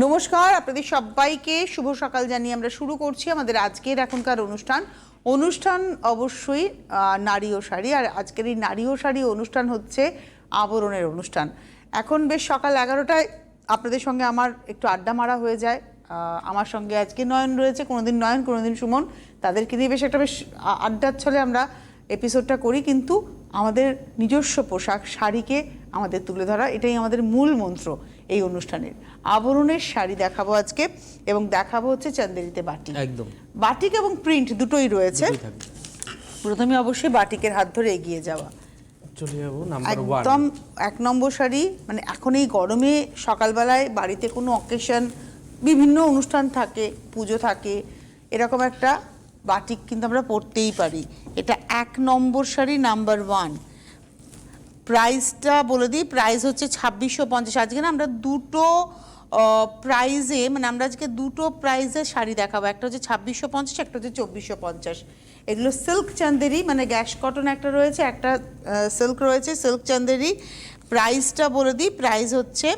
নমস্কার, আপনাদের সবাইকে শুভ সকাল জানিয়ে আমরা শুরু করছি আমাদের আজকের এখনকার অনুষ্ঠান অবশ্যই নারী ও শাড়ি। আর আজকের এই নারী ও শাড়ি অনুষ্ঠান হচ্ছে আবরণের অনুষ্ঠান। এখন বেশ সকাল 11টায় আপনাদের সঙ্গে আমার একটু আড্ডা মারা হয়ে যায়। আমার সঙ্গে আজকে নয়ন রয়েছে, কোনোদিন নয়ন কোনোদিন সুমন, তাদেরকে নিয়ে বেশ একটা বেশ আড্ডার ছলে আমরা এপিসোডটা করি। কিন্তু আমাদের নিজস্ব পোশাক শাড়িকে আমাদের তুলে ধরা, এটাই আমাদের মূল মন্ত্র এই অনুষ্ঠানের। আবরণের শাড়ি দেখাবো আজকে, এবং দেখাবো হচ্ছে চান্দেরিতে বাটিক। একদম বাটিক এবং প্রিন্ট দুটোই রয়েছে। প্রথমে অবশ্যই বাটিকের হাত ধরে এগিয়ে যাওয়া, চলে যাব নাম্বার 1, একদম 1 নম্বর শাড়ি। মানে এখন এই গরমে সকালবেলায় বাড়িতে কোনো অকেশন, বিভিন্ন অনুষ্ঠান থাকে, পুজো থাকে, এরকম একটা বাটিক কিন্তু আমরা পরতেই পারি। এটা 1 নম্বর শাড়ি, নাম্বার 1। প্রাইসটা বলে দিই, প্রাইস হচ্ছে 2650। আজকে না আমরা দুটো প্রাইজে, মানে আমরা আজকে দুটো প্রাইজে শাড়ি দেখাবো। একটা হচ্ছে 2650, একটা হচ্ছে 2450। এগুলো সিল্ক চান্দেরি, মানে গ্যাস কটন একটা রয়েছে, একটা সিল্ক রয়েছে, সিল্ক চান্দেরি। প্রাইসটা বলে দিই, প্রাইস হচ্ছে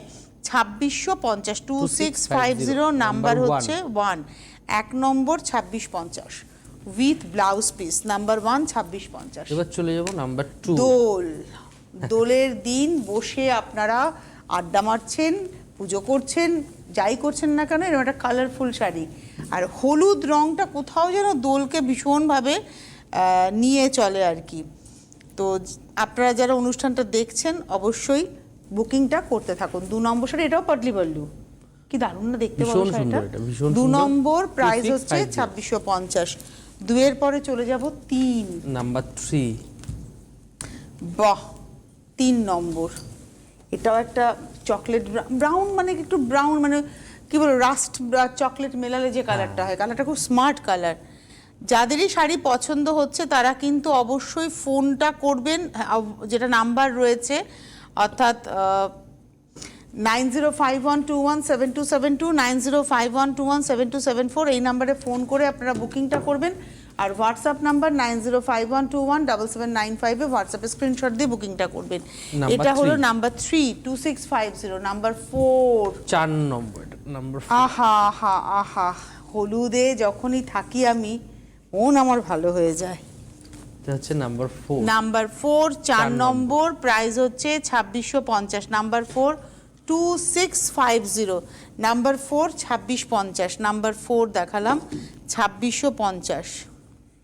2650, 2650, নাম্বার হচ্ছে 1, 1 নম্বর 2650 উইথ ব্লাউজ পিস, নাম্বার 1 2650। এবার চলে যাব নাম্বার 2। দোলের দিন বসে আপনারা আড্ডা মারছেন, পুজো করছেন, যাই করছেন না কেন, এরকম একটা কালারফুল শাড়ি। আর হলুদ রঙটা কোথাও যেন দোলকে ভীষণভাবে নিয়ে চলে আর কি। তো আপনারা যারা অনুষ্ঠানটা দেখছেন অবশ্যই বুকিংটা করতে থাকুন। 2 নম্বর শাড়ি, এটাও পাটলি পল্লু, কি দারুণ না দেখতে পাবো শাড়িটা। 2 নম্বর প্রাইস হচ্ছে 2650। 2 এর পরে চলে যাব 3, নাম্বার 3। বাহ, 3 নম্বর। এটাও একটা চকলেট ব্রাউন, মানে একটু ব্রাউন, মানে কি বলবো, রাস্ট চকলেট মেলালে যে কালারটা হয়, কালারটা খুব স্মার্ট কালার। যাদেরই শাড়ি পছন্দ হচ্ছে তারা কিন্তু অবশ্যই ফোনটা করবেন, যেটা নাম্বার রয়েছে, অর্থাৎ 9051217272, 9051217274, এই নাম্বারে ফোন করে আপনারা বুকিংটা করবেন। আর হোয়াটসঅ্যাপ নাম্বার 9051217795-এ হোয়াটসঅ্যাপে স্ক্রিনশট দিয়ে বুকিংটা করবেন। এটা হলো নাম্বার 3, 2650। নাম্বার 4, 4 নম্বর, নাম্বার 4। আহা আহা আহা, হলুদে যখনই থাকি আমি, মন আমার ভালো হয়ে যায়। এটা হচ্ছে নাম্বার 4। নাম্বার 4, 4 নম্বর, প্রাইস হচ্ছে 2650। Number 4 2650, number 4 2650। নাম্বার 4 দেখালাম 2650।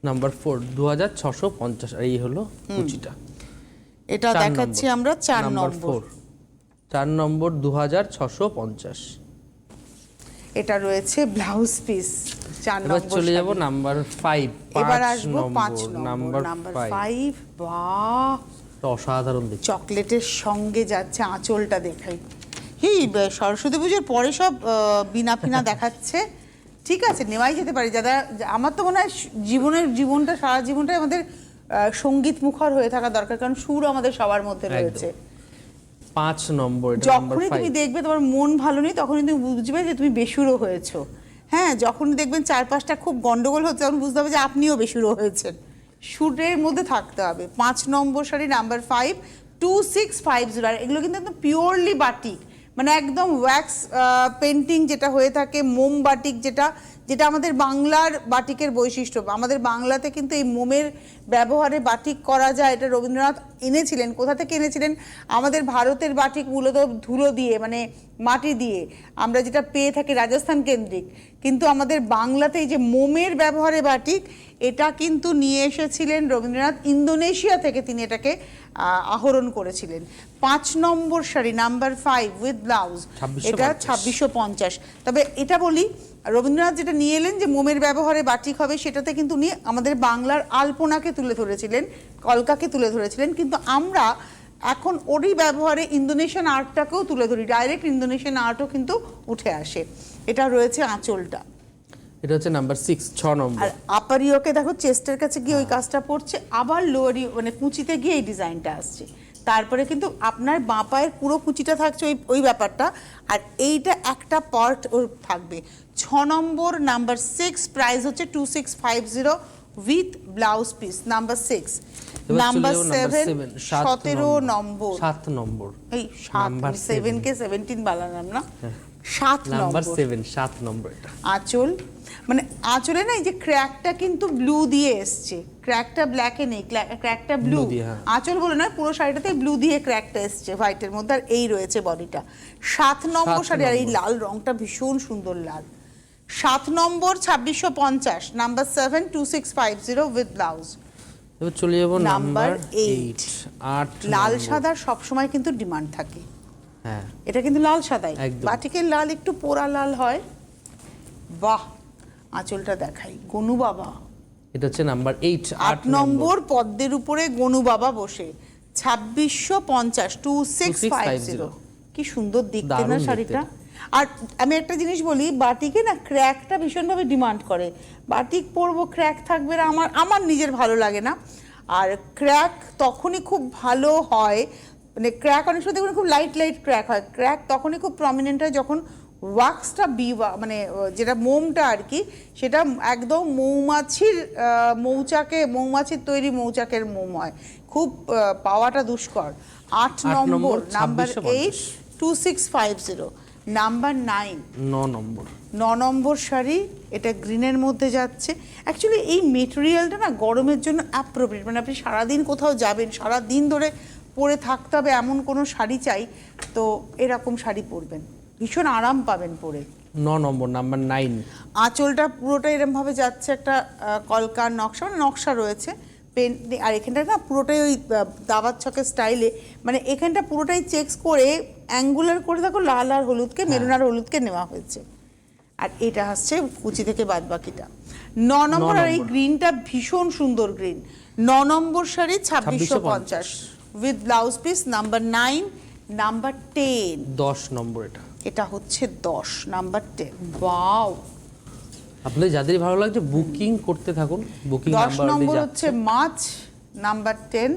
নাম্বার 4 2650। আর এই হলো কুচিটা, এটা দেখাচ্ছি আমরা 4 নম্বর। 4 নম্বর 2650। এটা রয়েছে ব্লাউজ পিস 4 নম্বর। এবার চলে যাব নাম্বার 5। এবার আসবো 5 নম্বর। নাম্বার 5, বাহ, অসাধারণ দেখতে, চকলেটের সঙ্গে যাচ্ছে। আঁচলটা দেখাই, সরস্বতী পুজোর পরে সব বিনা ফিনা দেখাচ্ছে। ঠিক আছে, নেওয়াই যেতে পারে। যারা, আমার তো মনে হয় জীবনটা সারা জীবনটাই আমাদের সঙ্গীত মুখর হয়ে থাকা দরকার, কারণ সুর আমাদের সবার মধ্যে রয়েছে। 5 নম্বর। যখনই তুমি দেখবে তোমার মন ভালো নেই, তখনই তুমি বুঝবে যে তুমি বেসুরো হয়েছো। হ্যাঁ, যখনই দেখবেন 4-5টা খুব গন্ডগোল হচ্ছে, তখন বুঝতে হবে যে আপনিও বেসুরো হয়েছেন। সুরের মধ্যে থাকতে হবে। 5 নম্বর শাড়ি, নাম্বার 5, 2650। আর এগুলো কিন্তু একদম পিওরলি বাটিক, মানে একদম ওয়্যাক্স পেন্টিং যেটা হয়ে থাকে, মোম বাটিক, যেটা আমাদের বাংলার বাটিকের বৈশিষ্ট্য। আমাদের বাংলাতে কিন্তু এই মোমের ব্যবহারে বাটিক করা যায়। এটা রবীন্দ্রনাথ এনেছিলেন। কোথা থেকে এনেছিলেন? আমাদের ভারতের বাটিক মূলত ধুলো দিয়ে, মানে মাটি দিয়ে আমরা যেটা পেয়ে থাকি রাজস্থান কেন্দ্রিক, কিন্তু আমাদের বাংলাতে এই যে মোমের ব্যবহারে বাটিক, এটা কিন্তু নিয়ে এসেছিলেন রবীন্দ্রনাথ ইন্দোনেশিয়া থেকে, তিনি এটাকে আহরণ করেছিলেন। 5 নম্বর শাড়ি, নাম্বার 5 উইথ ব্লাউজ, এটা 2650। তবে এটা বলি, রবীন্দ্রনাথ যেটা নিয়ে এলেন যে মোমের ব্যবহারে বাটিক হবে, সেটাতে কিন্তু নিয়ে আমাদের বাংলার আলপনাকে তুলে ধরেছিলেন, কলকাকে তুলে ধরেছিলেন। কিন্তু আমরা এখন ওরই ব্যবহারে ইন্দোনেশিয়ান আর্টটাকেও তুলে ধরি, ডাইরেক্ট ইন্দোনেশিয়ান আর্টও কিন্তু উঠে আসে। এটা রয়েছে আঁচলটা। এটা হচ্ছে নাম্বার 6, 6 নম্বর। আর আপারিওকে দেখো, চেস্টের কাছে গিয়ে ওই কাজটা পড়ছে, আবার লোয়ারি মানে কুচিতে গিয়ে এই ডিজাইনটা আসছে। তারপরে কিন্তু আপনার বাঁ পায়ের পুরো কুচিটা থাকছে ওই ব্যাপারটা, আর এইটা একটা পার্ট ওর থাকবে। 6 নম্বর, নাম্বার 6, প্রাইস হচ্ছে 2650 উইথ ব্লাউজ পিস, নাম্বার 6। এবার চলে নাম্বার যাবো 7 17 নম্বর 7 নম্বর এই নাম্বার 7 কে 17 বানালাম না 7 নাম্বার নম্বর 7 নম্বর এটা আঁচল, মানে আঁচলে না এই যে ক্র্যাকটা কিন্তু ব্লু দিয়ে এসছে, ক্র্যাকটা ব্ল্যাকে নেই, ক্র্যাকটা ব্লু। দিয়ে, হ্যাঁ। আঁচল বলে নয়, পুরো শাড়িটাতে ব্লু দিয়ে ক্র্যাকটা এসছে হোয়াইটের মধ্যে, আর এই রয়েছে বডিটা। 7 নম্বর 7 শাড়ি, আর এই নম্বর। লাল রংটা ভীষণ সুন্দর লাল। 7 নম্বর 2650, নাম্বার 7 2650 উইথ ব্লাউজ। এবার চলে যাবো নাম্বার নাম্বার 8 8 লাল সাদার সবসময় কিন্তু ডিমান্ড থাকে, হ্যাঁ এটা কিন্তু লাল সাদাই, একদম। বাটিকের লাল একটু পোড়া লাল হয়। বাহ, আঁচলটা দেখাই, গনু বাবা। এটা হচ্ছে নাম্বার 8 8 নম্বর পদ্মের উপরে গনু বাবা বসে, 2650 2650। কি সুন্দর দেখতে দারুণ না দেখতে শাড়িটা। আর আমি একটা জিনিস বলি, বাটিকে না ক্র্যাকটা ভীষণভাবে ডিমান্ড করে, বাটিক পরবো ক্র্যাক থাকবে না, আমার নিজের ভালো লাগে না। আর ক্র্যাক তখনই খুব ভালো হয়, মানে ক্র্যাক অনেক সময় দেখবেন খুব লাইট লাইট ক্র্যাক হয়, ক্র্যাক তখনই খুব প্রমিনেন্ট হয় যখন ওয়াক্সটা মানে যেটা মোমটা আর কি, সেটা একদম মৌমাছির তৈরি মৌচাকের মোম হয়, খুব পাওয়াটা দুষ্কর। 8 নম্বর নাম্বার 8 2650, নাম্বার 9 9 নম্বর 9 নম্বর শাড়ি, এটা গ্রিনের মধ্যে যাচ্ছে। অ্যাকচুয়ালি এই মেটেরিয়ালটা না গরমের জন্য অ্যাপ্রোপ্রিয়েট, মানে আপনি সারাদিন কোথাও যাবেন, সারাদিন ধরে পরে থাকতে হবে এমন কোনো শাড়ি চাই, তো এরকম শাড়ি পরবেন, ভীষণ আরাম পাবেন পরে। 9 নম্বর নাম্বার 9 আঁচলটা পুরোটা এরমভাবে যাচ্ছে, একটা কলকার নকশা, মানে নকশা রয়েছে পেন, আর এখানটা না পুরোটাই ওই দাবার ছকের স্টাইলে, মানে এখানটা পুরোটাই চেকস করে অ্যাঙ্গুলার করে দেখো লাল আর হলুদকে, মেরুন আর হলুদকে নেওয়া হয়েছে। আর এটা আসছে কুচি থেকে বাদ বাকিটা। 9 নম্বর, আর এই গ্রিনটা ভীষণ সুন্দর green. 9 number sari 2650 with blouse piece, number 9 number 10। 10 নম্বর এটা এটা হচ্ছে 10 নাম্বার 10। ওয়াও, আপনাদের যাদের ভালো লাগছে বুকিং করতে থাকুন, বুকিং 10 নাম্বার নম্বর হচ্ছে মাছ, নাম্বার 10,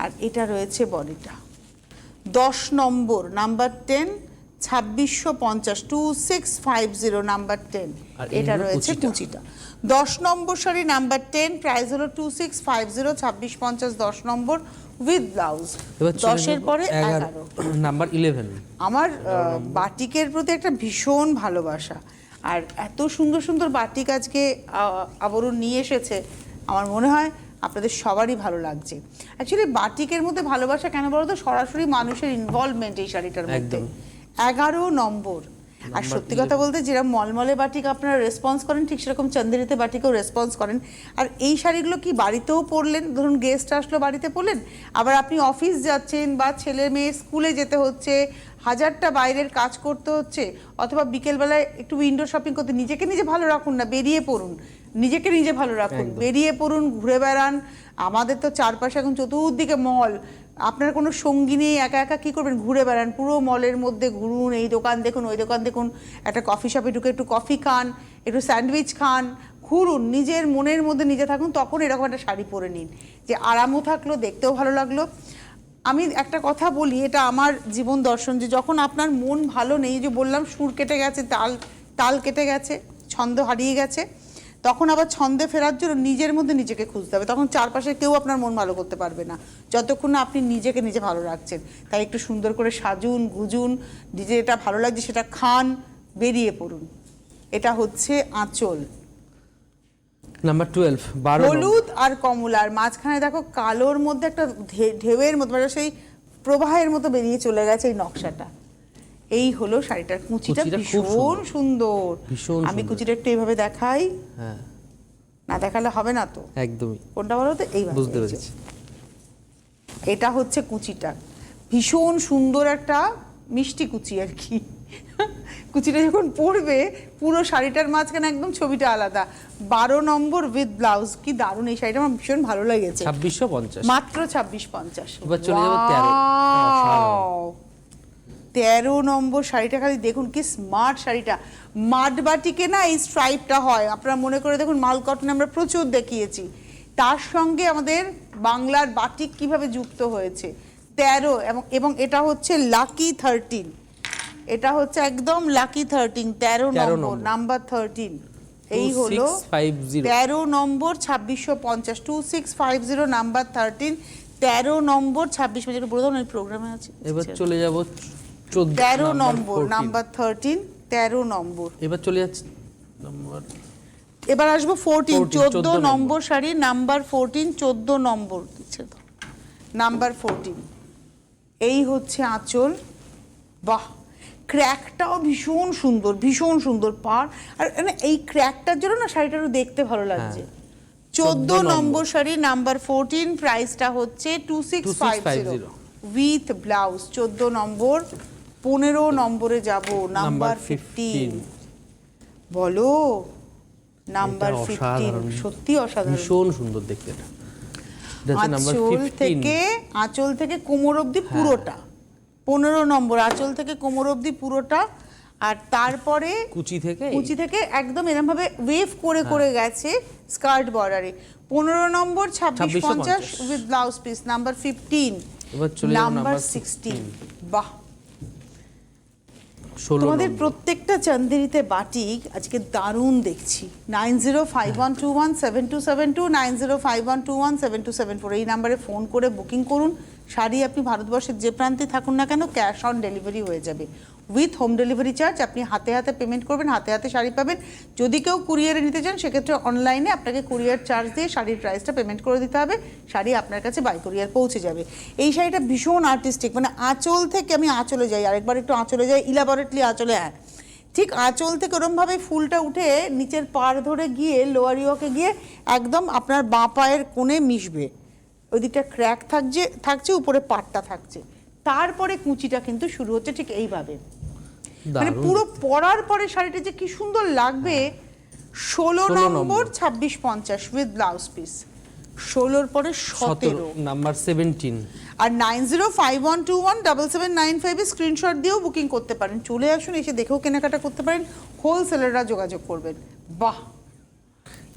আর এটা রয়েছে বডিটা। 10 নম্বর নাম্বার 10 2650 2650 নাম্বার 10, আর এটা এই হলো রয়েছে কুচিটা। কুচিটা। 10 নম্বর শাড়ি নাম্বার 10, প্রাইস হলো 2650 2650 10 নম্বর উইথ ব্লাউজ। এবার 10 এর পরে 11 নাম্বার 11 আমার বাটিকের প্রতি একটা ভীষণ ভালোবাসা, আর এত সুন্দর সুন্দর বাটিক আজকে আবরণ নিয়ে এসেছে, আমার মনে হয় আপনাদের সবারই ভালো লাগছে। অ্যাকচুয়ালি বাটিকের মধ্যে ভালোবাসা কেন বলো তো, সরাসরি মানুষের ইনভলভমেন্ট এই শাড়িটার মধ্যে। 11 নম্বর, আর সত্যি কথা বলতে যেরকম মলমলে বাটিক আপনারা রেসপন্স করেন, ঠিক সেরকম চন্দেরিতে বাটিকেও রেসপন্স করেন। আর এই শাড়িগুলো কি বাড়িতেও পরলেন, ধরুন গেস্ট আসলো বাড়িতে পরলেন, আবার আপনি অফিস যাচ্ছেন বা ছেলে মেয়ে স্কুলে যেতে হচ্ছে, হাজারটা বাইরের কাজ করতে হচ্ছে, অথবা বিকেলবেলায় একটু উইন্ডো শপিং করতে, নিজেকে নিজে ভালো রাখুন না, বেরিয়ে পড়ুন, নিজেকে নিজে ভালো রাখুন, বেরিয়ে পড়ুন, ঘুরে বেড়ান। আমাদের তো চারপাশে এখন চতুর্দিকে মল, আপনার কোনো সঙ্গী নেই, একা একা কী করবেন, ঘুরে বেড়ান, পুরো মলের মধ্যে ঘুরুন, এই দোকান দেখুন, ওই দোকান দেখুন, একটা কফি শপে ঢুকে একটু কফি খান, একটু স্যান্ডউইচ খান, ঘুরুন, নিজের মনের মধ্যে নিজে থাকুন, তখন এরকম একটা শাড়ি পরে নিন, যে আরামও থাকলো, দেখতেও ভালো লাগলো। আমি একটা কথা বলি, এটা আমার জীবন দর্শন, যে যখন আপনার মন ভালো নেই, যে বললাম সুর কেটে গেছে, তাল কেটে গেছে, ছন্দ হারিয়ে গেছে, তখন আবার ছন্দে ফেরার জন্য নিজের মধ্যে নিজেকে খুঁজতে হবে, তখন চারপাশে কেউ আপনার মন ভালো করতে পারবে না, যতক্ষণ না আপনি নিজেকে নিজে ভালো রাখছেন। তাই একটু সুন্দর করে সাজুন, গুজুন, নিজে যেটা ভালো লাগছে সেটা খান, বেরিয়ে পড়ুন। এটা হচ্ছে আঁচল, নাম্বার 12 12 হলুদ আর কমলার মাঝখানে দেখো কালোর মধ্যে একটা ঢেউয়ের মতো, মানে সেই প্রবাহের মতো বেরিয়ে চলে গেছে এই নকশাটা। এই হলো শাড়িটার কুচিটা, ভীষণ সুন্দর। আমি কুচিটা একটু এইভাবে দেখাই, হ্যাঁ না দেখালে হবে না তো, একদমই কোনটা বলো তো, এইভাবে বুঝতে পেরেছি। এটা হচ্ছে কুচিটা, ভীষণ সুন্দর একটা মিষ্টি কুচি আর কি। কুচিটা যখন পরবে পুরো শাড়িটার মাঝখানে একদম ছবিটা আলাদা। 12 নম্বর উইথ ব্লাউজ, কি দারুণ, এই শাড়িটা আমার ভীষণ ভালো লেগেছে। 2650 মাত্র 2650। এবার চলে যাবো 13 13 নম্বর শাড়িটা, খালি দেখুন কি স্মার্ট শাড়িটা। মাড বাটিকে না এই স্ট্রাইপটা হয়, আপনারা মনে করে দেখুন, মাল কটনে আমরা প্রচুর দেখিয়েছি, তার সঙ্গে আমাদের বাংলার বাটিক কিভাবে যুক্ত হয়েছে। 13 এবং এটা হচ্ছে লাকি 13, এটা হচ্ছে একদম লাকি 13, 13 নম্বর নাম্বার 13, এই হলো 2650 13 নম্বর 2650 2650 নাম্বার 13 13 নম্বর 2650 বলে দাও না প্রোগ্রামে আছে। এবার চলে যাব 13 নম্বর নাম্বার 13 13 নম্বর। এবার চলে যাচ্ছে নাম্বার এবার আসবো 14 14 নম্বর। নম্বর শাড়ি নাম্বার 14 14 নম্বর দিচ্ছে তো নাম্বার 14। এই হচ্ছে আঁচল, বাহ ক্র্যাকটাও ভীষণ সুন্দর পার আর এই ক্র্যাকটার জন্য না শাড়িটা একটু দেখতে ভালো লাগছে। 14 নম্বর শাড়ি নাম্বার 14 প্রাইসটা হচ্ছে 2650 উইথ ব্লাউজ। 14 নম্বর 15 নম্বরে যাব নাম্বার 15 বলো নাম্বার 15 সত্যি অসাধারণ ভীষণ সুন্দর দেখতে এটা। আঁচল থেকে কোমর অবধি পুরোটা 15 নম্বর আঁচল থেকে কোমর অবধি পুরোটা আর তারপরে কুচি থেকে একদম এরকম ভাবে ওয়েভ করে গেছে স্কার্ট বর্ডারে। 15 নম্বর 2650 with blouse piece number 15 number 16 বাহ তোমাদের প্রত্যেকটা চন্দেরিতে বাটিক আজকে দারুণ দেখছি। 9051217272 9051217274 এই নাম্বারে ফোন করে বুকিং করুন। শাড়ি আপনি ভারতবর্ষের যে প্রান্তে থাকুন না কেন ক্যাশ অন ডেলিভারি হয়ে যাবে উইথ হোম ডেলিভারি চার্জ। আপনি হাতে হাতে পেমেন্ট করবেন, হাতে হাতে শাড়ি পাবেন। যদি কেউ কুরিয়ারে নিতে চান সেক্ষেত্রে অনলাইনে আপনাকে কুরিয়ার চার্জ দিয়ে শাড়ির প্রাইসটা পেমেন্ট করে দিতে হবে, শাড়ি আপনার কাছে বাই কুরিয়ার পৌঁছে যাবে। এই শাড়িটা ভীষণ আর্টিস্টিক, মানে আঁচল থেকে আমি আঁচলে যাই, আরেকবার একটু আঁচলে যাই, ইলাবরেটলি আঁচলে, হ্যাঁ ঠিক আঁচল থেকে ওরমভাবে ফুলটা উঠে নিচের পাড় ধরে গিয়ে লোয়ার ইয়োকে গিয়ে একদম আপনার বাঁ পায়ের কোণে মিশবে। ওই দিকটা ক্র্যাক থাকছে উপরে পাটটা থাকছে, তারপরে কুচিটা কিন্তু শুরু হচ্ছে ঠিক এইভাবে, মানে পুরো পরার পরে শাড়িটা যে কি সুন্দর লাগবে। 16 নম্বর 2650 উইথ ব্লাউজ পিস, 16 পরে 17 নাম্বার 17 আর 9051217795 এ স্ক্রিনশট দিয়েও বুকিং করতে পারেন। চলে আসুন, এসে দেখেও কেনাকাটা করতে পারেন, হোলসেলাররা যোগাযোগ করবেন। বাহ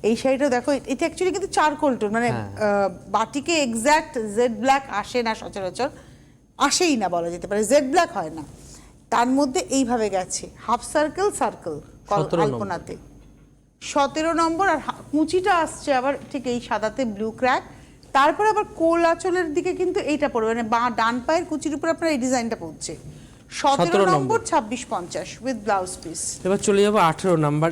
এই শাড়িটা দেখো, এটা অ্যাকচুয়ালি কিন্তু চারকোল টোন, মানে বাটিকে এক্স্যাক্ট জেড ব্ল্যাক আসে না সচরাচর, আসেই না বলা যেতে পারে, জেড ব্ল্যাক হয় না, তার মধ্যে এইভাবে গেছে হাফ সার্কেল আলপনাতে। 17 নম্বর আর কুচিটা আসছে আবার ঠিক এই সাদাতে ব্লু ক্র্যাক, তারপরে আবার কোল আঁচলের দিকে কিন্তু এইটা পড়বে, মানে বাঁ ডান পায়ের কুচির উপর আপনার এই ডিজাইনটা পড়ছে। 17 নম্বর 2650 উইথ ব্লাউজ পিস। এবার চলে যাবো 18 নাম্বার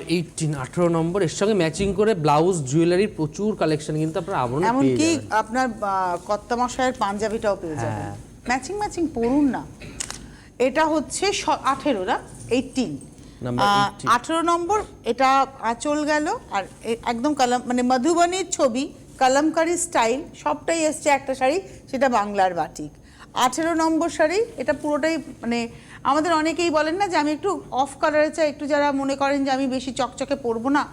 18 নম্বর, এর সঙ্গে ম্যাচিং করে ব্লাউজ জুয়েলারির প্রচুর কালেকশন কিন্তু আপনারা আবরণে পেয়ে যাবেন। এমনকি আপনার কত্তা মশাইয়ের পাঞ্জাবিটাও পেয়ে যাবেন, ম্যাচিং পরুন না। এটা হচ্ছে 18 না 18 18 নম্বর, এটা আঁচল গেল আর একদম মানে মধুবনীর ছবি কলমকারী স্টাইল সবটাই এসছে একটা শাড়ি, সেটা বাংলার বাটিক। 18 নম্বর শাড়ি, এটা পুরোটাই মানে আমাদের অনেকেই বলেন না যে আমি একটু অফ কালারে চাই, একটু যারা মনে করেন যে আমি বেশি চকচকে পরবো না,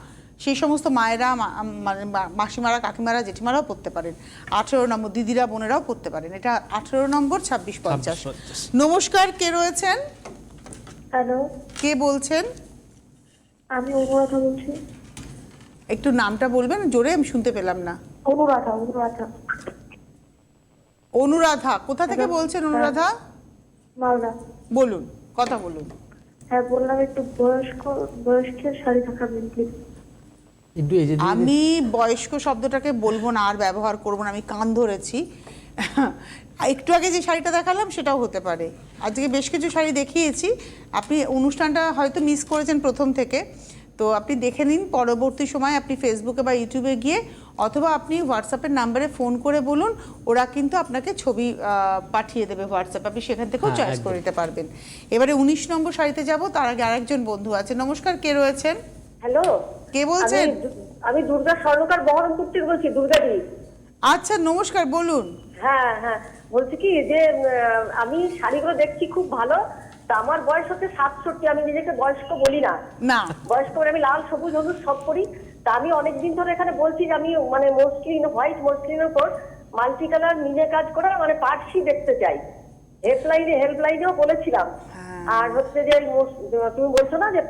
সেই সমস্ত মায়েরা মানে মাসিমারা কাকিমারা জেঠিমারাও পরতে পারেন। 18 নম্বর দিদিরা বোনেরাও পরতে পারেন। এটা 18 নম্বর 2650। নমস্কার, কে রয়েছেন? হ্যালো, কে বলছেন? আমি অনুরাধা বলছি। একটু নামটা বলবেন জোরে, আমি শুনতে পেলাম না। অনুরাধা। অনুরাধা, কোথা থেকে বলছেন অনুরাধা? মালদা। বলুন, কথা বলুন। হ্যাঁ বললাম, একটু বয়স্কের শাড়ি দেখাবেন প্লিজ। আমি বয়স্ক শব্দটাকে বলবো না, আর ব্যবহার করবো না, আমি কান ধরেছি। একটু আগে যে শাড়িটা দেখালাম সেটাও হতে পারে, আজকে বেশ কিছু শাড়ি দেখিয়েছি, আপনি অনুষ্ঠানটা হয়তো মিস করেছেন প্রথম থেকে, তো আপনি দেখে নিন। পরবর্তী সময় আপনি ফেসবুকে বা ইউটিউবে গিয়ে অথবা আপনি হোয়াটসঅ্যাপের নাম্বারে ফোন করে বলুন, ওরা কিন্তু আপনাকে ছবি পাঠিয়ে দেবে হোয়াটসঅ্যাপে, আপনি সেখান থেকেও চয়েস করে নিতে পারবেন। এবারে 19 নম্বর শাড়িতে যাব, তার আগে আরেকজন বন্ধু আছে। নমস্কার, কে রয়েছেন? হ্যালো, কে বলছেন? আমি দুর্গা স্বর্ণকার বহরমপুর থেকে বলছি, দুর্গাদি। আচ্ছা নমস্কার, বলুন। হ্যাঁ বলছি কি যে আমি শাড়িগুলো দেখছি খুব ভালো, তা আমার বয়স হচ্ছে 67, আমি নিজেকে বয়স্ক বলি না, বয়স্ক বলে আমি লাল সবুজ হলুদ সব করি। তা আমি অনেকদিন ধরে এখানে বলছি যে আমি মানে মসলিন, হোয়াইট মসলিনের উপর মাল্টি কালার নিজে কাজ করা মানে পার্সি দেখতে চাই। হেল্পলাইনেও বলেছিলাম। আর হচ্ছে যে তুমি বলছো না যে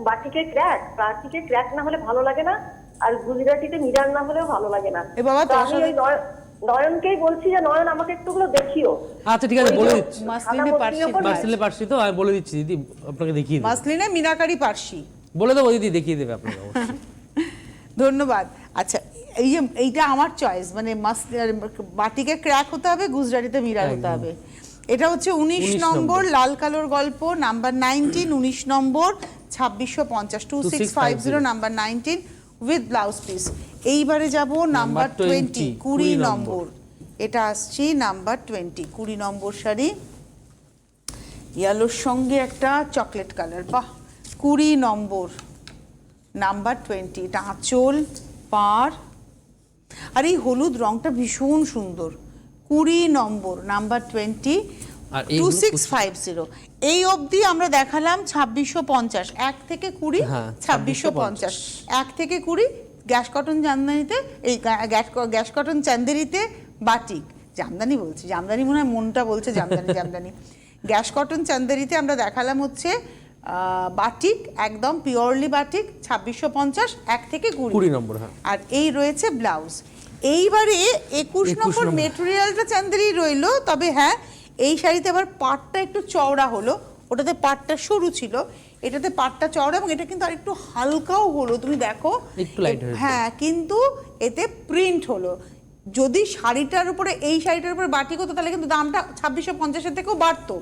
বাটিকে ক্র্যাক না হলে ভালো লাগে না, আর গুজরাটিতে মিরার না হলেও ভালো লাগে না। আমি ওই নয়নকেই বলছি যে নয়ন আমাকে একটুগুলো দেখিও। আচ্ছা ঠিক আছে, বলে দিচ্ছি। মাসলিনে পার্সি তো আমি বলে দিচ্ছি দিদি, আপনাকে দেখিয়ে দিই। মাসলিনে মিনাকারি পার্সি বলে দেবো দিদি, দেখিয়ে দেবে আপনাকে অবশ্যই। ধন্যবাদ। আচ্ছা, এই যে এইটা আমার চয়েস, মানে বাটিকে ক্র্যাক হতে হবে, গুজরাটিতে মিরার হতে হবে। এটা হচ্ছে 19 নম্বর লাল কালোর গল্প, number 19, 19 number 2650, 2650 number 19 with blouse piece. এইবারে যাব নাম্বার 20, 20 নম্বর। এটা আসছি নাম্বার 20, 20 নম্বর শাড়ি, ইয়েলোর সঙ্গে একটা চকলেট কালার, বাহ। 20 নম্বর নাম্বার 20, এটা আঁচল, পাড়, আর এই হলুদ রংটা ভীষণ সুন্দর। 20 নম্বর নাম্বার 20, আর 2650। এই অবধি আমরা দেখালাম 2650, 1 থেকে 20, হ্যাঁ, 2650, 1 থেকে 20 গ্যাস কটন জামদানিতে, এই গ্যাস কটন চান্দেরিতে বাটিক, জামদানি বলছি, জামদানি মনে হয় মনটা বলছে জামদানি জামদানি। গ্যাস কটন চান্দেরিতে আমরা দেখালাম হচ্ছে বাটিক, একদম পিওরলি বাটিক, 2650, 1 থেকে 20 নম্বর। হ্যাঁ, আর এই রয়েছে ব্লাউজ। এইবারে 21 নম্বর মেটেরিয়ালটা চান্দেরি রইলো, তবে হ্যাঁ এই শাড়িতে আবার পাটটা একটু চওড়া হলো, ওটাতে পাটটা সরু ছিল, এটাতে পাটটা চওড়া, এবং এটা কিন্তু আর একটু হালকাও হলো, তুমি দেখো একটু লাইট হয়েছে। হ্যাঁ, কিন্তু এতে প্রিন্ট হলো। যদি শাড়িটার উপরে, এই শাড়িটার উপরে বাটিক হতো তাহলে কিন্তু দামটা 2650-এর থেকেও বাড়তো।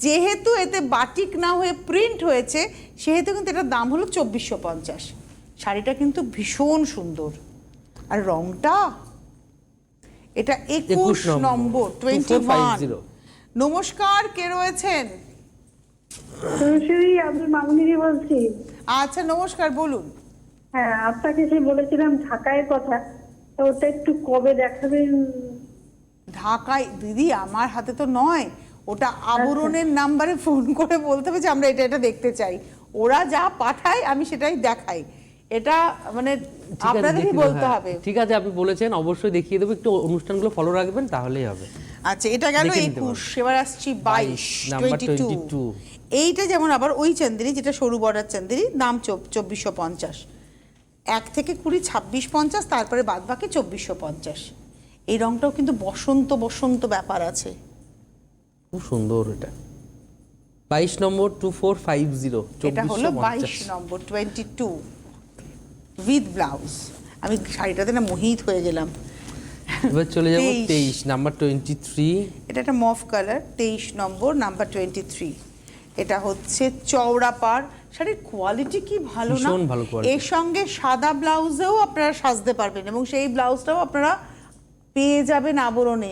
যেহেতু এতে বাটিক না হয়ে প্রিন্ট হয়েছে, সেহেতু কিন্তু এটার দাম হলো 2450। শাড়িটা কিন্তু ভীষণ সুন্দর, আর রংটা, এটা 21 নম্বর 21। নমস্কার, কে রয়েছেন? আমি মামুনিদি বলছি। আচ্ছা, নমস্কার, বলুন। হ্যাঁ, আপনাকে সেই বলেছিলাম ঢাকায় কথা, তো ওটা একটু কবে দেখাবেন? ঢাকায় দিদি আমার হাতে তো নয়, ওটা আবরণের নাম্বারে ফোন করে বলতে হবে যে আমরা এটা এটা দেখতে চাই, ওরা যা পাঠায় আমি সেটাই দেখাই। এটা মানে আপনাদেরই বলতে হবে। ঠিক আছে, আপনি বলেছেন, অবশ্যই দেখিয়ে দেবো, একটু অনুষ্ঠানগুলো ফলো রাখবেন তাহলেই হবে। আচ্ছা, এটা গেল 21, এবার আসছি 22, নাম্বার 22। 22। এইটা যেমন আবার ওই চান্দেরি, যেটা সরু বর্ডার চান্দেরি, দাম 2450, 1 থেকে 20 2650, তারপরে বাদ বাকি 2450। এই রংটাও কিন্তু বসন্ত বসন্ত ব্যাপার আছে, খুব সুন্দর। এটা 22 নম্বর 2450, এটা হলো 22 নম্বর 22 উইথ ব্লাউজ। আমি শাড়িটাতে না মোহিত হয়ে গেলাম। এবার চলে যাব 23, 23 নাম্বার 23। এটা একটা মফ কালার, 23 নম্বর নাম্বার 23। এটা হচ্ছে চওড়া পাড়, শাড়ির কোয়ালিটি কি ভালো না, ভীষণ ভালো quality। এর সঙ্গে সাদা ব্লাউজেও আপনারা সাজতে পারবেন, এবং সেই ব্লাউজটাও আপনারা পেয়ে যাবেন আবরণে।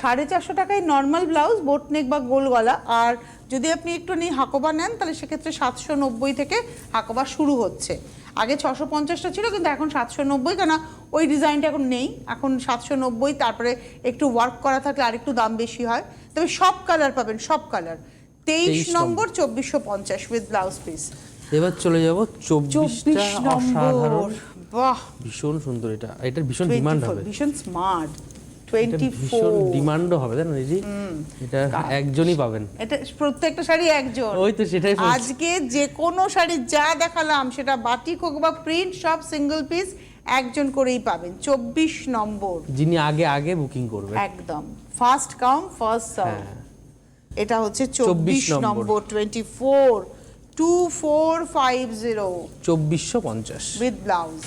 450 টাকায় নর্মাল ব্লাউজ, বোটনেক বা গোল গলা, আর যদি আপনি একটু হাকোবা নেন তাহলে সেক্ষেত্রে 790 থেকে হাকোবা শুরু হচ্ছে। আগে 650টা ছিল, কিন্তু এখন 790, কেন ওই ডিজাইনটা এখন নেই, এখন 790। তারপরে একটু ওয়ার্ক করা থাকলে আরেকটু দাম বেশি হয়, তবে সব কালার পাবেন, সব colour. 23 number 2450 with blouse piece. এবার চলে যাব 24টা, 24 নম্বর, অসাধারণ, বাহ, ভীষণ সুন্দর। এটা ভীষণ ডিমান্ড হবে, ভীষণ স্মার্ট। এটা ভীষণ 24, ডিমান্ডও হবে, জানেন দিদি, এটা একজনই পাবেন। এটা প্রত্যেকটা শাড়ি একজন। ওই তো সেটাই বলছি। আজকে যে কোনো শাড়ি যা দেখালাম, সেটা বাটিক হোক বা প্রিন্ট, সব সিঙ্গেল পিস একজন করেই পাবেন। 24 নম্বর, যিনি আগে আগে বুকিং করবেন, একদম ফার্স্ট কাম ফার্স্ট সার্ভ। এটা হচ্ছে 24 নম্বর 24, 2450 2450 উইথ ব্লাউজ।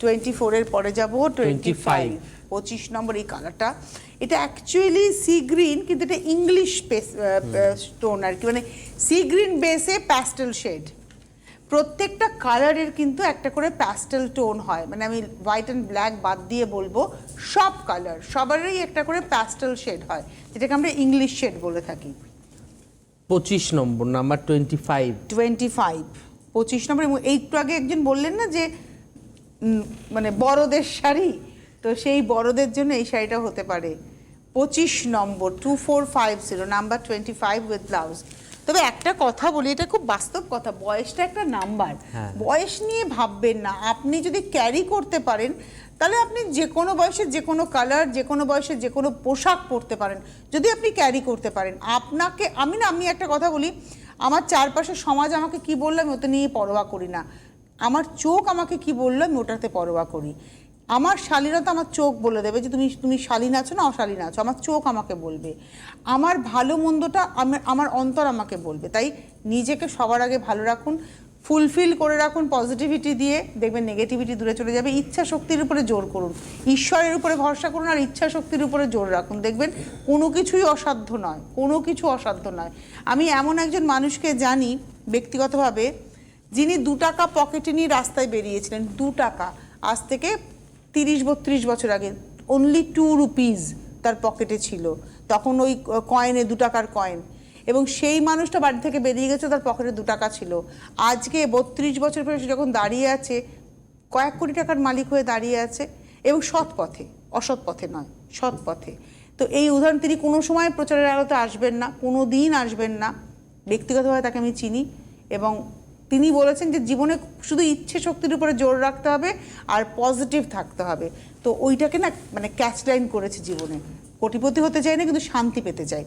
24 এর পরে যাব 25, 25 নম্বর। এই কালারটা, এটা অ্যাকচুয়ালি সি গ্রিন, কিন্তু এটা ইংলিশ স্টোন আর কি, মানে সি গ্রিন বেসে প্যাস্টেল শেড। প্রত্যেকটা কালারের কিন্তু একটা করে প্যাস্টেল টোন হয়, মানে আমি হোয়াইট অ্যান্ড ব্ল্যাক বাদ দিয়ে বলবো, সব কালার সবারই একটা করে প্যাস্টেল শেড হয়, যেটাকে আমরা ইংলিশ শেড বলে থাকি। 25 নম্বর নাম্বার 25, 25 নম্বর। এবং একটু আগে একজন বললেন না যে মানে বড়দের শাড়ি, তো সেই বড়দের জন্য এই শাড়িটা হতে পারে। 25 নম্বর 2450 নাম্বার 25 উইথ ব্লাউজ। তবে একটা কথা বলি, এটা খুব বাস্তব কথা, বয়সটা একটা নাম্বার, বয়স নিয়ে ভাববেন না। আপনি যদি ক্যারি করতে পারেন তাহলে আপনি যে কোনো বয়সে যে কোনো কালার, যে কোনো বয়সে যে কোনো পোশাক পরতে পারেন, যদি আপনি ক্যারি করতে পারেন। আপনাকে আমি একটা কথা বলি, আমার চারপাশে সমাজ আমাকে কি বললো আমি ওটা নিয়ে পরোয়া করি না, আমার চোখ আমাকে কি বললো আমি ওটাতে পরোয়া করি। আমার শালীনতা আমার চোখ বলে দেবে যে তুমি শালীন আছো না অশালীন আছো, আমার চোখ আমাকে বলবে। আমার ভালো মন্দটা আমার অন্তর আমাকে বলবে। তাই নিজেকে সবার আগে ভালো রাখুন, ফুলফিল করে রাখুন পজিটিভিটি দিয়ে, দেখবেন নেগেটিভিটি দূরে চলে যাবে। ইচ্ছা শক্তির উপরে জোর করুন, ঈশ্বরের উপরে ভরসা করুন আর ইচ্ছা শক্তির উপরে জোর রাখুন, দেখবেন কোনো কিছুই অসাধ্য নয়, কোনো কিছু অসাধ্য নয়। আমি এমন একজন মানুষকে জানি ব্যক্তিগতভাবে, যিনি 2 টাকা পকেটে নিয়ে রাস্তায় বেরিয়েছিলেন। 2 টাকা, আজ থেকে 30-32 বছর আগে অনলি 2 রুপিজ তার পকেটে ছিল, তখন ওই কয়েনে 2 টাকার কয়েন, এবং সেই মানুষটা বাড়ি থেকে বেরিয়ে গেছে, তার পকেটে 2 টাকা ছিল। আজকে 32 বছর পরে সে যখন দাঁড়িয়ে আছে, কয়েক কোটি টাকার মালিক হয়ে দাঁড়িয়ে আছে, এবং সৎ পথে, অসৎ পথে নয়, সৎ পথে। তো এই উদাহরণ, তিনি কোনো সময় প্রচারের আলোতে আসবেন না, কোনো দিন আসবেন না, ব্যক্তিগতভাবে তাকে আমি চিনি, এবং তিনি বলেছেন যে জীবনে শুধু ইচ্ছে শক্তির উপরে জোর রাখতে হবে আর পজিটিভ থাকতে হবে। তো ওইটাকে না মানে ক্যাচ লাইন করেছে জীবনে। কোটিপতি হতে চাই না, কিন্তু শান্তি পেতে চাই।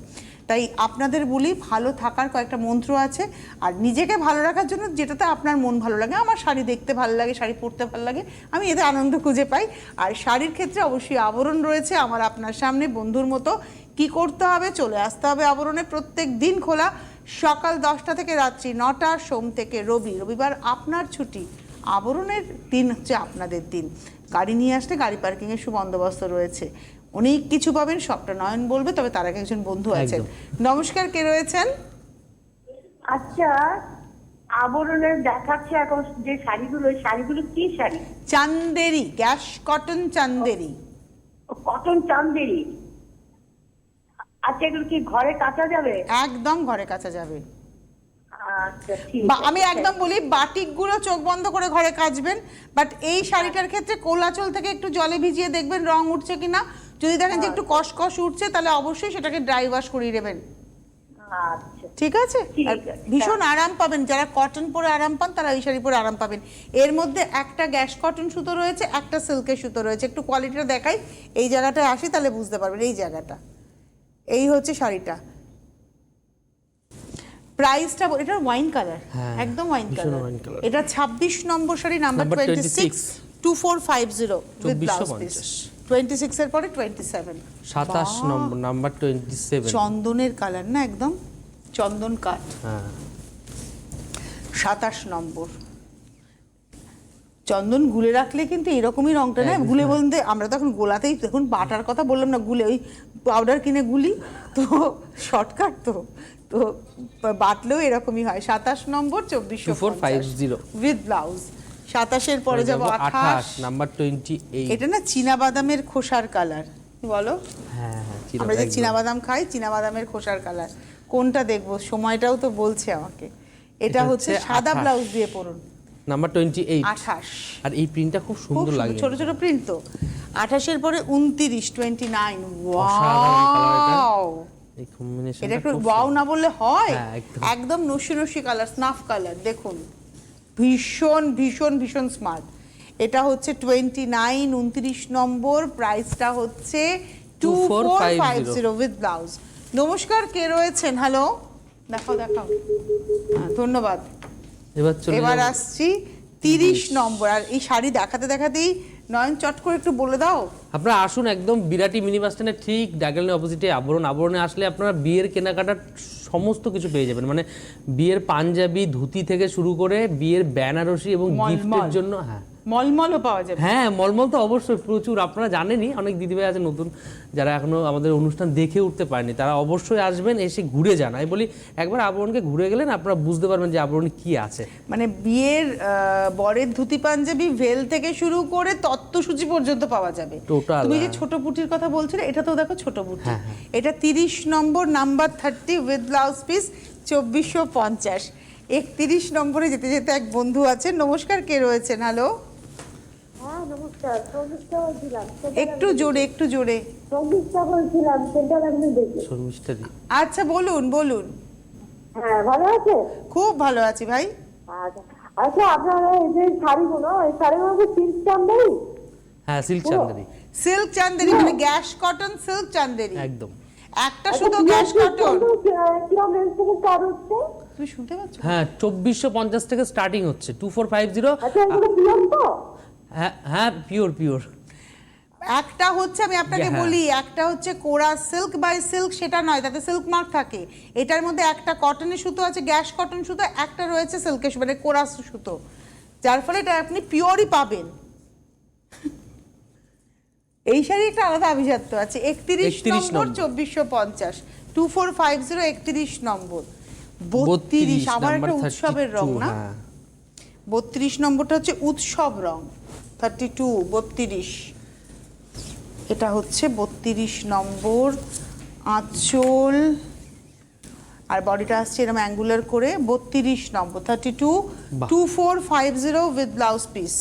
তাই আপনাদের বলি, ভালো থাকার কয়েকটা মন্ত্র আছে, আর নিজেকে ভালো রাখার জন্য যেটাতে আপনার মন ভালো লাগে। আমার শাড়ি দেখতে ভালো লাগে, শাড়ি পরতে ভালো লাগে, আমি এতে আনন্দ খুঁজে পাই। আর শাড়ির ক্ষেত্রে অবশ্যই আবরণ রয়েছে আমার আপনার সামনে বন্ধুর মতো। কি করতে হবে? চলে আসতে হবে আবরণে। প্রত্যেক দিন খোলা, সকাল 10টা থেকে রাত্রি 9টা, সোম থেকে রবি। রবিবার আপনার ছুটি। আবরণের দিন হচ্ছে আপনাদের দিন। গাড়ি নিয়ে আসলে গাড়ি পার্কিংয়ের সুবন্দোবস্ত রয়েছে, অনেক কিছু পাবেন, সবটা নয়ন বলবে। তবে তার আগে একজন বন্ধু আছেন। নমস্কার, কে রয়েছেন? আচ্ছা, আবরণের দেখাচ্ছে এখন যে শাড়িগুলো, ওই শাড়িগুলো কি sari? Chanderi, gas cotton Chanderi. Cotton Chanderi. আচ্ছা, এগুলো কি ঘরে কাচা যাবে? একদম ঘরে কাচা যাবে। আচ্ছা, ঠিক আমি একদম বলি, বাটিকগুলো চোখ বন্ধ করে ঘরে কাচবেন। বাট এই শাড়িটার ক্ষেত্রে কোলাচল থেকে একটু জলে ভিজিয়ে দেখবেন রং উঠছে কিনা। যদি দেখেন যে একটু কসকস উঠছে, তাহলে অবশ্যই সেটাকে ড্রাই ওয়াশ করিয়ে নেবেন। আচ্ছা, ঠিক আছে? ঠিক আর আছে। ভীষণ আরাম পাবেন, যারা কটন পরে আরাম পান তারা এই শাড়ি পরে আরাম পাবেন। এর মধ্যে একটা গ্যাস কটন সুতো রয়েছে, একটা সিল্কের সুতো রয়েছে। একটু কোয়ালিটিটা দেখাই, এই জায়গাটায় আসি তাহলে বুঝতে পারবেন। এই জায়গাটা, এই হচ্ছে শাড়িটা। প্রাইসটা, এটা ওয়াইন কালার, একদম ওয়াইন কালার। এটা 26 number sari, number 26, 2450 with blouse piece. 26 এর পরে 27, 27 নম্বর, নাম্বার 27। চন্দনের কালার না, একদম চন্দন কাঠ। হ্যাঁ, 27 নম্বর। চন্দন গুলে রাখলে কিন্তু এরকমই রংটা না, গুলে বলতে আমরা তখন গোলাতেই, দেখুন বাটার কথা বললাম না, গুলে ওই পাউডার কিনে গুলি তো, শর্টকাট তো বাটলেও এরকমই হয়। 27 নম্বর, 2450 উইথ ব্লাউজ। 27-এর পরে যাব 28 নাম্বার 28। এটা না চীনাবাদামের খোসার কালার, বলো? হ্যাঁ, আমরা যে চীনাবাদাম খাই, চীনাবাদামের খোসার কালার। কোনটা দেখবো? সময়টাও তো বলছে আমাকে। এটা হচ্ছে সাদা ব্লাউজ দিয়ে পরুন, নাম্বার 28। 28। আর এই প্রিন্টটা খুব সুন্দর লাগে, ছোট ছোট প্রিন্ট তো। 28-এর পরে 29, 29। অসাধারণ কালার এটা। ওয়াও, এই কম্বিনেশনটা এটা একটু ওয়াও না বললে হয়? হ্যাঁ, একদম। একদম নসি নসি কালার, স্নাফ কালার। দেখুন, ভীষণ ভীষণ ভীষণ স্মার্ট। এটা হচ্ছে 29, 29 নম্বর। প্রাইসটা হচ্ছে 2450 উইথ ব্লাউজ। নমস্কার, কে রয়েছেন? হ্যালো, দেখাও। হ্যাঁ, ধন্যবাদ। এবার আসছি 30 নম্বর। আর এই শাড়ি দেখাতে দেখাতেই নয়ন, চট করে একটু বলে দাও। আপনারা আসুন, একদম বিরাটি মিনি বাস স্ট্যান্ডের ঠিক ডায়াগোনালের অপোজিটে আবরণে আসলে আপনারা বিয়ের কেনাকাটার সমস্ত কিছু পেয়ে যাবেন। মানে বিয়ের পাঞ্জাবি, ধুতি থেকে শুরু করে বিয়ের বেনারসি এবং গিফটের জন্য। হ্যাঁ, মলমলও পাওয়া যাবে। হ্যাঁ, মলমল তো অবশ্যই প্রচুর। আপনারা জানেনই, অনেক দিদিভাই আছে নতুন, যারা এখনো আমাদের অনুষ্ঠান দেখে উঠতে পারেনি, তারা অবশ্যই আসবেন, এসে ঘুরে যান। আমি বলি, একবার আবরণকে ঘুরে গেলেন আপনারা বুঝতে পারবেন যে আবরণে কি আছে। মানে বিয়ের বরের ধুতি পাঞ্জাবি, ভেল থেকে শুরু করে তত্ত্বসূচি পর্যন্ত পাওয়া যাবে। টোটাল। তুমি যে ছোট পুটির কথা বলছিলে, এটা তো দেখো ছোট পুটি। এটা 30 নম্বর, নাম্বার 30 উইথ ব্লাউজ পিস, 2450। 31 নম্বরে যেতে যেতে এক বন্ধু আছেন। নমস্কার, কে রয়েছেন? হ্যালো, হ্যাঁ, নমস্কার। শর্মিষ্ঠা বলছিলাম। একটু জোরে। শর্মিষ্ঠা বলছিলাম, সেন্টার আপনি দেখে। শর্মিষ্ঠা দি। আচ্ছা, বলুন। হ্যাঁ, ভালো আছে? খুব ভালো আছি ভাই। আচ্ছা, আপনারা এই যে শাড়িগুলো, এই শাড়িগুলো কি সিল্ক চান্দেরি? হ্যাঁ, সিল্ক চান্দেরি। সিল্ক চান্দেরি মানে গ্যাস কটন সিল্ক চান্দেরি, একদম। একটা শুধু গ্যাস কটন। কিরকম রেঞ্জ থেকে স্টার্ট হচ্ছে? তুমি শুনতে পাচ্ছ? হ্যাঁ, 2450 থেকে স্টার্টিং হচ্ছে, 2450। আচ্ছা, এগুলো পিওর তো? হ্যাঁ, পিওর। একটা হচ্ছে আমি আপনাকে হ্যাঁ। বলি, একটা হচ্ছে কোরা সিল্ক বাই সিল্ক, সেটা নয়, তাতে সিল্ক মার্ক থাকে। এটার মধ্যে একটা কটনের সুতো আছে, গ্যাস কটন সুতো, একটা রয়েছে সিল্কের মানে কোরা সুতো, যার ফলে এটা আপনি পিওরই পাবেন। এই শাড়ি একটা আলাদা আভিজাত্য আছে। 31 নম্বর 2450, 2450, 31 নম্বর, 32 আবার একটা উৎসবের রং না? 32 নম্বরটা হচ্ছে উৎসব রং, 32 32, এটা হচ্ছে 32 নম্বর আঁচল, আর বডিটা আসছে এরকম অ্যাঙ্গুলার করে, 32 নম্বর 32, 2450 উইথ ব্লাউজ পিস।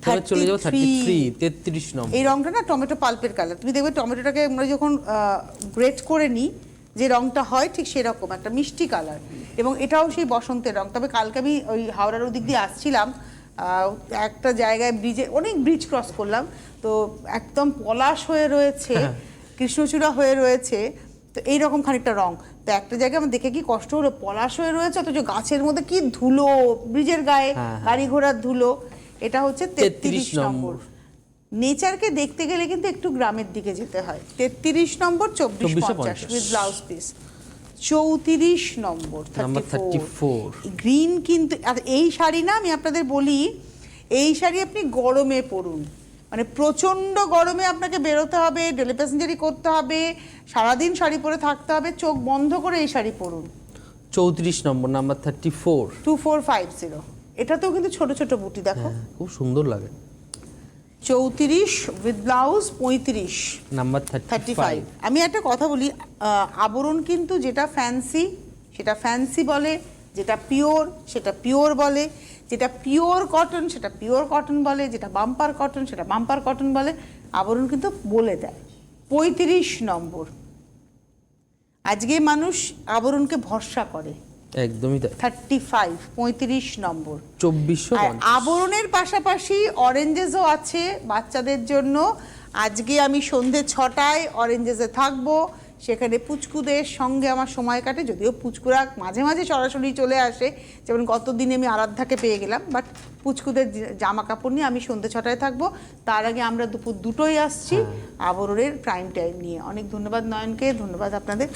তাহলে চলে যাবো 33 নম্বর। এই রংটা না টমেটো পাল্পের কালার, তুমি দেখবে টমেটোটাকে আমরা যখন গ্রেট করে নিই যে রংটা হয় ঠিক সেরকম একটা মিষ্টি কালার, এবং এটাও সেই বসন্তের রং। তবে কালকে আমি ওই হাওড়ার ওদিক দিয়ে আসছিলাম, একটা জায়গায় ব্রিজে, অনেক ব্রিজ ক্রস করলাম, তো একদম পলাশ হয়ে রয়েছে, কৃষ্ণচূড়া হয়ে রয়েছে, তো এইরকম খানিকটা রং। তো একটা জায়গায় আমার দেখে কি কষ্ট হলো, পলাশ হয়ে রয়েছে অথচ গাছের মধ্যে কি ধুলো, ব্রিজের গায়ে গাড়ি ঘোড়ার ধুলো। এটা হচ্ছে 33 নম্বর। নেচারকে দেখতে গেলে কিন্তু একটু গ্রামের দিকে যেতে হয়। 33 নম্বর 2450 with blouse piece. 34 number 34 green. কিন্তু আর এই শাড়ি না, আমি আপনাদের বলি, এই শাড়ি আপনি গরমে পরুন, মানে প্রচণ্ড গরমে আপনাকে বেরোতে হবে, ডেলি প্যাসেঞ্জারি করতে হবে, সারাদিন শাড়ি পরে থাকতে হবে, চোখ বন্ধ করে এই শাড়ি পরুন। 34 নম্বর, নাম্বার 34, 2450। এটাতেও কিন্তু ছোট ছোট বুটি দেখো, খুব সুন্দর লাগে। 34 উইথ ব্লাউজ 35, নাম্বার 35। আমি একটা কথা বলি, আবরণ কিন্তু যেটা ফ্যান্সি সেটা ফ্যান্সি বলে, যেটা পিওর সেটা পিওর বলে, যেটা পিওর কটন সেটা পিওর কটন বলে, যেটা বাম্পার কটন সেটা বাম্পার কটন বলে, আবরণ কিন্তু বলে দেয়। 35 নম্বর। আজকে মানুষ আবরণকে ভরসা করে, একদমই তাই। 35 35 নম্বর। 2450। আবরণের পাশাপাশি অরেঞ্জেসও আছে বাচ্চাদের জন্য। আজকে আমি সন্ধে 6টায় অরেঞ্জেসে থাকবো, সেখানে পুচকুদের সঙ্গে আমার সময় কাটে, যদিও পুচকুরা মাঝে মাঝে সরাসরি চলে আসে, যেমন গত দিনে আমি আরাধ্যাকে পেয়ে গেলাম, বাট পুচকুদের জামা কাপড় নিয়ে আমি সন্ধে 6টায় থাকবো। তার আগে আমরা দুপুর 2টোয় আসছি আবরণের প্রাইম টাইম নিয়ে। অনেক ধন্যবাদ নয়নকে, ধন্যবাদ আপনাদের।